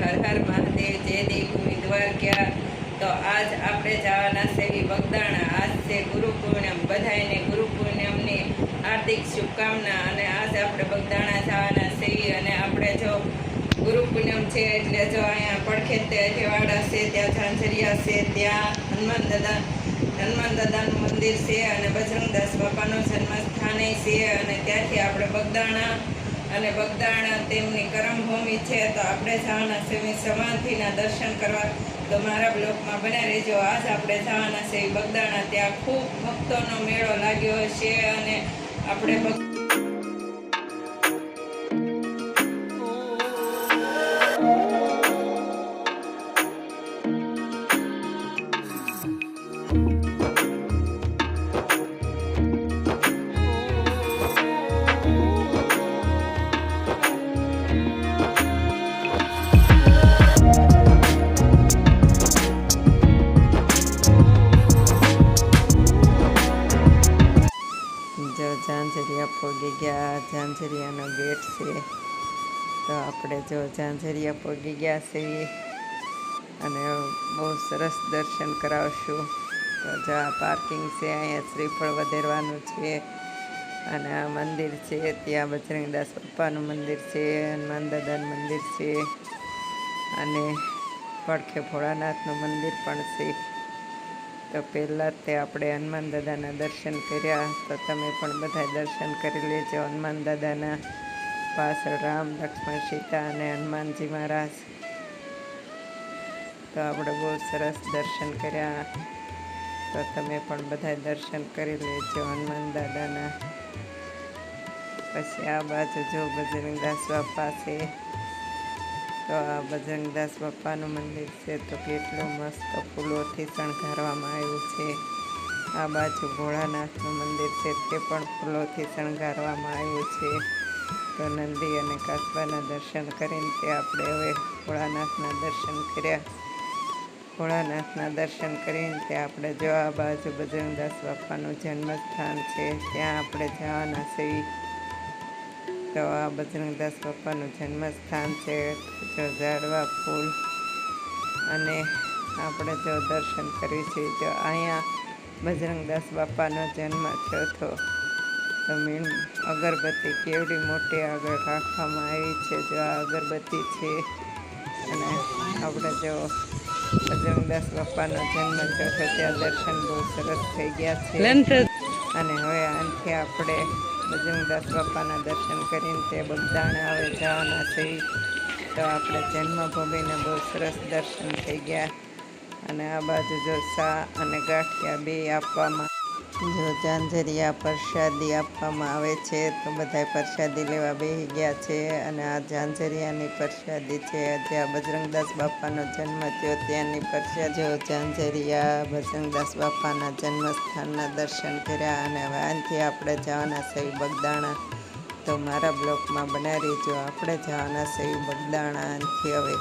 હર હર મહાદેવ, જય દેવભૂમિ દ્વારકા। તો આજ આપણે જવાના છે બગદાણા। આજ છે ગુરુ પૂર્ણિમ, બધાને ગુરુ પૂર્ણિમની હાર્દિક શુભકામના। અને આજ આપણે બગદાણા જવાના છીએ। અને આપણે જો ગુરુ પૂર્ણિમ છે એટલે જો અહીંયા પડખે તે અઠેવાડા છે, ત્યાં ઝાંઝરિયા છે, ત્યાં હનુમાન દાદાનું મંદિર છે અને બજરંગદાસ બાપાનું જન્મસ્થાન છે। અને ત્યાંથી આપણે બગદાણા અને બગદાણા તેમની કરમભૂમિ છે, તો આપણે જવાના છે સમાધિના દર્શન કરવા। તો મારા બ્લોગમાં બન્યા રહેજો। આજ આપણે જવાના છે બગદાણા, ત્યાં ખૂબ ભક્તોનો મેળો લાગ્યો છે અને આપણે જો ઝાંઝરિયા પહોંચી ગયા। ઝાંઝરિયાનો ગેટ છે, તો આપણે જો ઝાંઝરિયા પહોંચી ગયા છીએ અને બહુ સરસ દર્શન કરાવશું। તો જો આ પાર્કિંગ છે, અહીંયા શ્રીફળ વધેરવાનું છે અને આ મંદિર છે, ત્યાં બજરંગદાસ બાપાનું મંદિર છે, હનુમાન દાદાનું મંદિર છે અને પડખે ભોળાનાથનું મંદિર પણ છે। તો પહેલાં તે આપણે હનુમાન દાદાના દર્શન કર્યા, તો તમે પણ બધા દર્શન કરી લેજો। હનુમાન દાદાના પાછળ રામ, લક્ષ્મણ, સીતા અને હનુમાનજી મહારાજ। તો આપણે બહુ સરસ દર્શન કર્યા, તો તમે પણ બધા દર્શન કરી લેજો હનુમાન દાદાના। પછી આ બાજુ જો બજરંગદાસ બાપા છે, તો આ બજરંગદાસ બાપાનું મંદિર છે, તો કેટલું મસ્ત ફૂલોથી શણગારવામાં આવ્યું છે। આ બાજુ ભોળાનાથનું મંદિર છે, તે પણ ફૂલોથી શણગારવામાં આવ્યું છે। તો નંદી અને કાચબાના દર્શન કરીને તે આપણે હવે ભોળાનાથના દર્શન કર્યા। ભોળાનાથના દર્શન કરીને તે આપણે જો આ બાજુ બજરંગદાસ બાપાનું જન્મસ્થાન છે, ત્યાં આપણે જવાના છીએ। તો આ બજરંગદાસ બાપાનું જન્મસ્થાન છે, જો ઝાડવા ફૂલ અને આપણે જો દર્શન કરીશું। જો અહીંયા બજરંગદાસ બાપાનો જન્મ થયો હતો, તો અગરબત્તી કેવડી મોટી આગળ રાખવામાં આવી છે। જો આ અગરબત્તી છે અને આપણે જો બજરંગદાસ બાપાનો જન્મ થયો હતો, ત્યાં દર્શન બહુ સરસ થઈ ગયા છે। અને હવે આનાથી આપણે બજરંગદાસ બાપાના દર્શન કરીને તે બગદાણા હવે જવાના છીએ। તો આપણે જન્મભૂમિને બહુ સરસ દર્શન થઈ ગયા। અને આ બાજુ જો ચા અને ગાંઠિયા બે આપવામાં, જો ઝાંઝરિયા પ્રસાદી આપવામાં આવે છે, તો બધા પ્રસાદી લેવા બેસી ગયા છે। અને આ ઝાંઝરિયાની પ્રસાદી છે, જ્યાં બજરંગદાસ બાપાનો જન્મ થયો ત્યાંની પ્રસાદી। જો ઝાંઝરિયા બજરંગદાસ બાપાના જન્મસ્થાનના દર્શન કર્યા અને હવે આનાથી આપણે જવાના છીએ બગદાણા। તો મારા બ્લોગમાં બનાવી રહેજો। આપણે જવાના છીએ બગદાણા આનાથી હવે।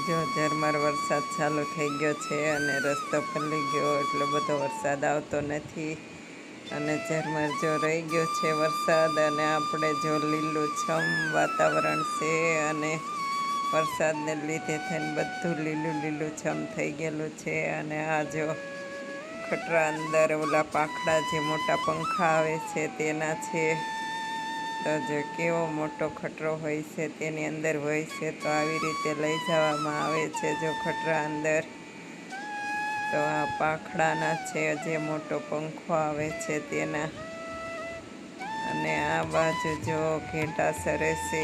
જો ઝરમર વરસાદ ચાલુ થઈ ગયો છે અને રસ્તો પલળી ગયો, એટલો બધો વરસાદ આવતો નથી અને ઝરમર જો રહી ગયો છે વરસાદ. અને આપણે જો લીલુંછમ વાતાવરણ છે અને વરસાદને લીધે થઈને બધું લીલું લીલુંછમ થઈ ગયેલું છે. અને આ જો ખટરા અંદર ઓલા પાંખડા જે મોટા પંખા આવે છે તેના છે. તો જો કેવો મોટો ખટરો હોય છે તેની અંદર હોય છે, તો આવી રીતે લઈ જવામાં આવે છે જો ખટરા અંદર. તો આ પાંખડાના છે, જે મોટો પંખો આવે છે તેના. અને આ બાજુ જો ઘેટા સરે છે,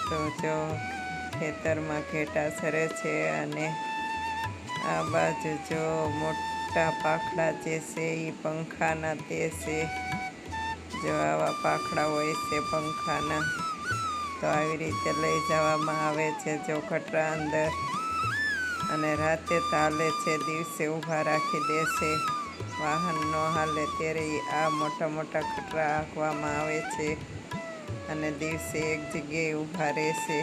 તો જો ખેતરમાં ઘેટા સરે છે. અને આ બાજુ જો મોટા પાંખડા જે છે એ પંખાના તે છે. જો આવા પાંખડા હોય છે પંખાના, તો આવી રીતે લઈ જવામાં આવે છે જો ખટરા અંદર. અને રાતે ચાલે છે, દિવસે ઊભા રાખી દેશે, વાહન ન હાલે ત્યારે આ મોટા મોટા ખટરા હાંકવામાં આવે છે અને દિવસે એક જગ્યાએ ઊભા રહેશે.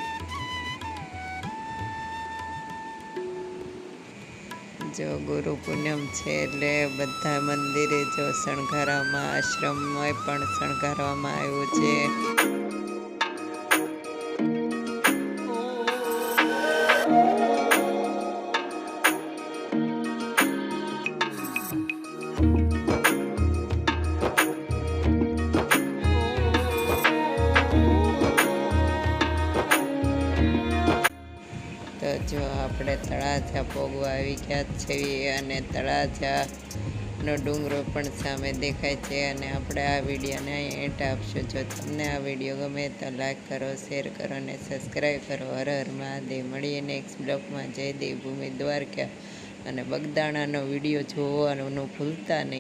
જો ગુરુ પૂનમ છે એટલે બધા મંદિરે જો શણગારવામાં, આશ્રમમાં પણ શણગારવામાં આવ્યું છે. તો જો આપણે તળાજા પોગવા આવી ગયા છે અને તળાજાનો ડુંગરો પણ સામે દેખાય છે. અને આપણે આ વિડીયોને એન્ટ આપશું. જો તમને આ વિડીયો ગમે તો લાઈક કરો, શેર કરો અને સબસ્ક્રાઈબ કરો. હર હર મહાદેવ. મળીએ નેક્સ્ટ બ્લોગમાં. જય દેવભૂમિ દ્વારકા. અને બગદાણાનો વિડીયો જોવાનું ભૂલતા નહીં.